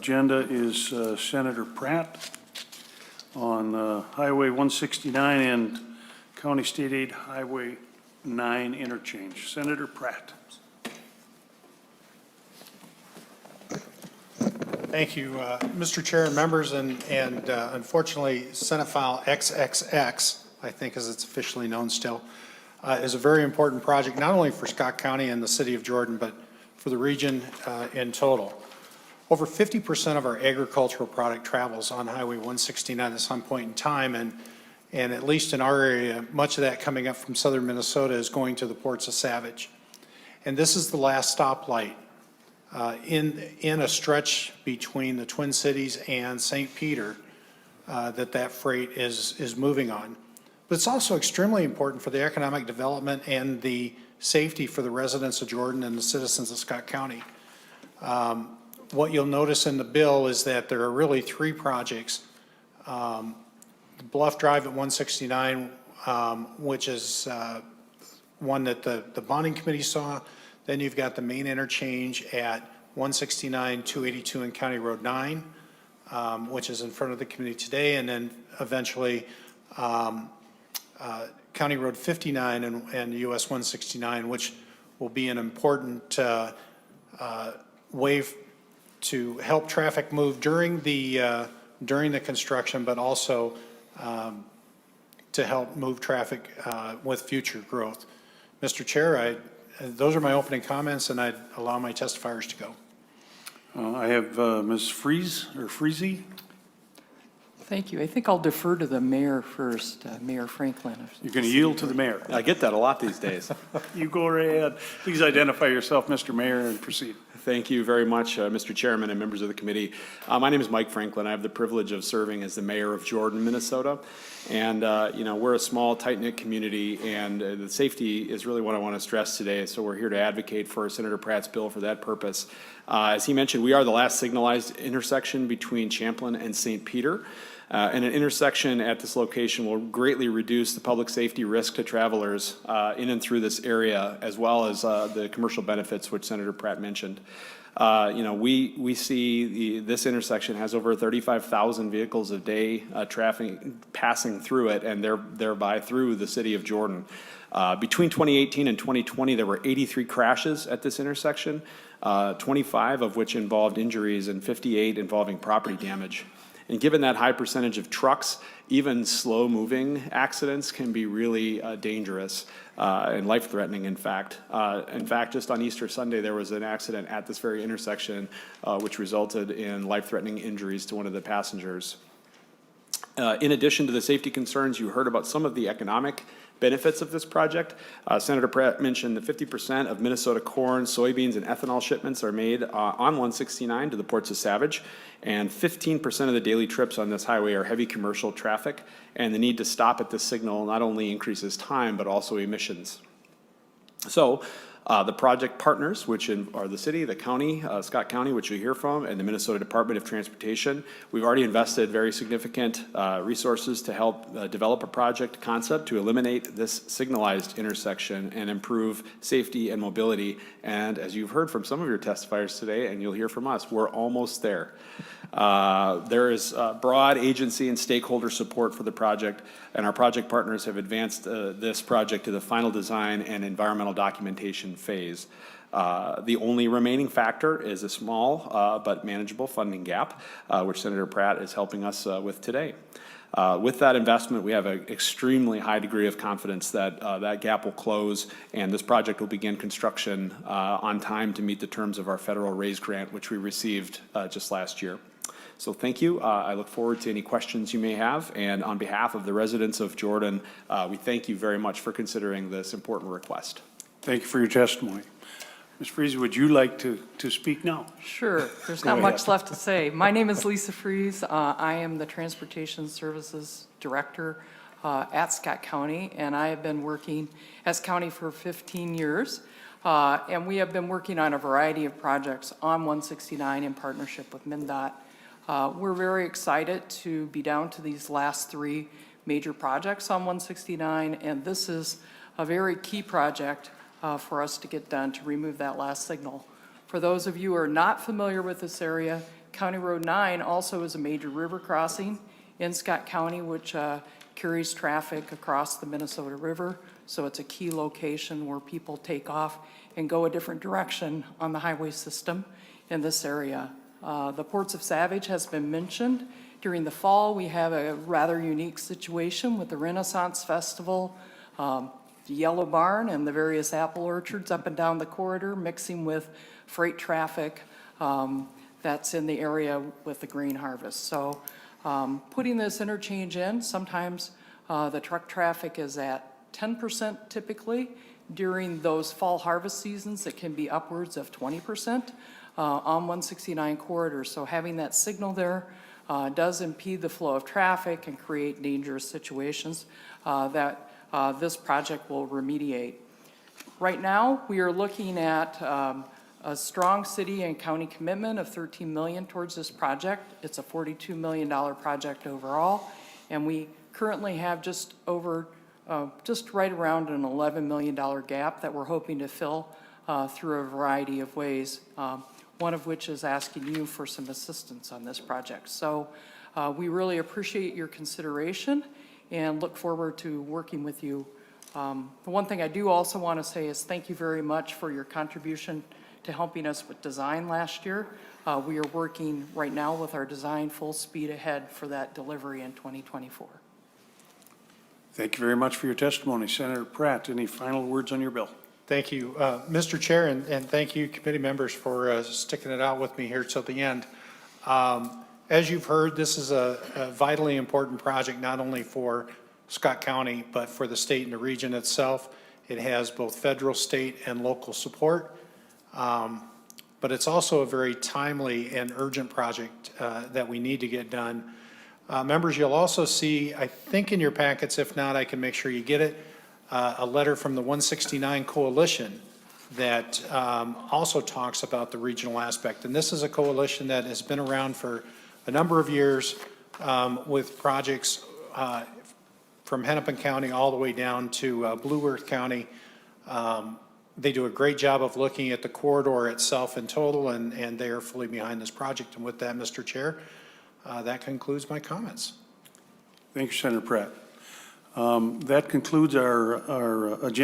agenda is Senator Pratt on Highway 169 and County State Aid Highway 9 interchange. Senator Pratt. Thank you, Mr. Chair and members, and unfortunately, Senate File XXX, I think as it's officially known still, is a very important project, not only for Scott County and the city of Jordan, but for the region in total. Over 50% of our agricultural product travels on Highway 169 at some point in time, and at least in our area, much of that coming up from southern Minnesota is going to the ports of Savage. And this is the last stoplight in a stretch between the Twin Cities and St. Peter that freight is moving on. But it's also extremely important for the economic development and the safety for the residents of Jordan and the citizens of Scott County. What you'll notice in the bill is that there are really three projects. The Bluff Drive at 169, which is one that the bonding committee saw. Then you've got the main interchange at 169, 282 and County Road 9, which is in front of the committee today, and then eventually County Road 59 and US 169, which will be an important way to help traffic move during the construction, but also to help move traffic with future growth. Mr. Chair, those are my opening comments, and I'd allow my testifiers to go. I have Ms. Freese. Thank you. I think I'll defer to the mayor first, Mayor Franklin. You're going to yield to the mayor. I get that a lot these days. You go right ahead. Please identify yourself, Mr. Mayor, and proceed. Thank you very much, Mr. Chairman and members of the committee. My name is Mike Franklin. I have the privilege of serving as the mayor of Jordan, Minnesota. And, we're a small, tight-knit community, and the safety is really what I want to stress today. So we're here to advocate for Senator Pratt's bill for that purpose. As he mentioned, we are the last signalized intersection between Champlin and St. Peter. And an intersection at this location will greatly reduce the public safety risk to travelers in and through this area, as well as the commercial benefits which Senator Pratt mentioned. We see this intersection has over 35,000 vehicles a day traffic passing through it, and thereby through the city of Jordan. Between 2018 and 2020, there were 83 crashes at this intersection, 25 of which involved injuries and 58 involving property damage. And given that high percentage of trucks, even slow-moving accidents can be really dangerous and life-threatening, in fact. Just on Easter Sunday, there was an accident at this very intersection which resulted in life-threatening injuries to one of the passengers. In addition to the safety concerns, you heard about some of the economic benefits of this project. Senator Pratt mentioned that 50% of Minnesota corn, soybeans, and ethanol shipments are made on 169 to the ports of Savage, and 15% of the daily trips on this highway are heavy commercial traffic, and the need to stop at this signal not only increases time, but also emissions. So, the project partners, which are the city, the county, Scott County, which you hear from, and the Minnesota Department of Transportation. We've already invested very significant resources to help develop a project concept to eliminate this signalized intersection and improve safety and mobility. And as you've heard from some of your testifiers today, and you'll hear from us, we're almost there. There is broad agency and stakeholder support for the project, and our project partners have advanced this project to the final design and environmental documentation phase. The only remaining factor is a small but manageable funding gap, which Senator Pratt is helping us with today. With that investment, we have an extremely high degree of confidence that that gap will close and this project will begin construction on time to meet the terms of our federal RAISE grant, which we received just last year. So thank you. I look forward to any questions you may have. And on behalf of the residents of Jordan, we thank you very much for considering this important request. Thank you for your testimony. Ms. Freese, would you like to speak now? Sure. There's not much left to say. My name is Lisa Freese. I am the Transportation Services Director at Scott County, and I have been working as county for 15 years. And we have been working on a variety of projects on 169 in partnership with MnDOT. We're very excited to be down to these last three major projects on 169, and this is a very key project for us to get done to remove that last signal. For those of you who are not familiar with this area, County Road 9 also is a major river crossing in Scott County, which carries traffic across the Minnesota River. So it's a key location where people take off and go a different direction on the highway system in this area. The Ports of Savage has been mentioned. During the fall, we have a rather unique situation with the Renaissance Festival, the Yellow Barn, and the various apple orchards up and down the corridor, mixing with freight traffic that's in the area with the grain harvest. So putting this interchange in, sometimes the truck traffic is at 10% typically. During those fall harvest seasons, it can be upwards of 20% on 169 corridor. So having that signal there does impede the flow of traffic and create dangerous situations that this project will remediate. Right now, we are looking at a strong city and county commitment of $13 million towards this project. It's a $42 million project overall, and we currently have just right around an $11 million gap that we're hoping to fill through a variety of ways, one of which is asking you for some assistance on this project. So we really appreciate your consideration and look forward to working with you. The one thing I do also want to say is thank you very much for your contribution to helping us with design last year. We are working right now with our design full speed ahead for that delivery in 2024. Thank you very much for your testimony. Senator Pratt, any final words on your bill? Thank you, Mr. Chair, and thank you, committee members, for sticking it out with me here till the end. As you've heard, this is a vitally important project, not only for Scott County, but for the state and the region itself. It has both federal, state, and local support. But it's also a very timely and urgent project that we need to get done. Members, you'll also see, I think in your packets, if not, I can make sure you get it, a letter from the 169 Coalition that also talks about the regional aspect. And this is a coalition that has been around for a number of years with projects from Hennepin County all the way down to Blue Earth County. They do a great job of looking at the corridor itself in total, and they are fully behind this project. And with that, Mr. Chair, that concludes my comments. Thank you, Senator Pratt. That concludes our agenda.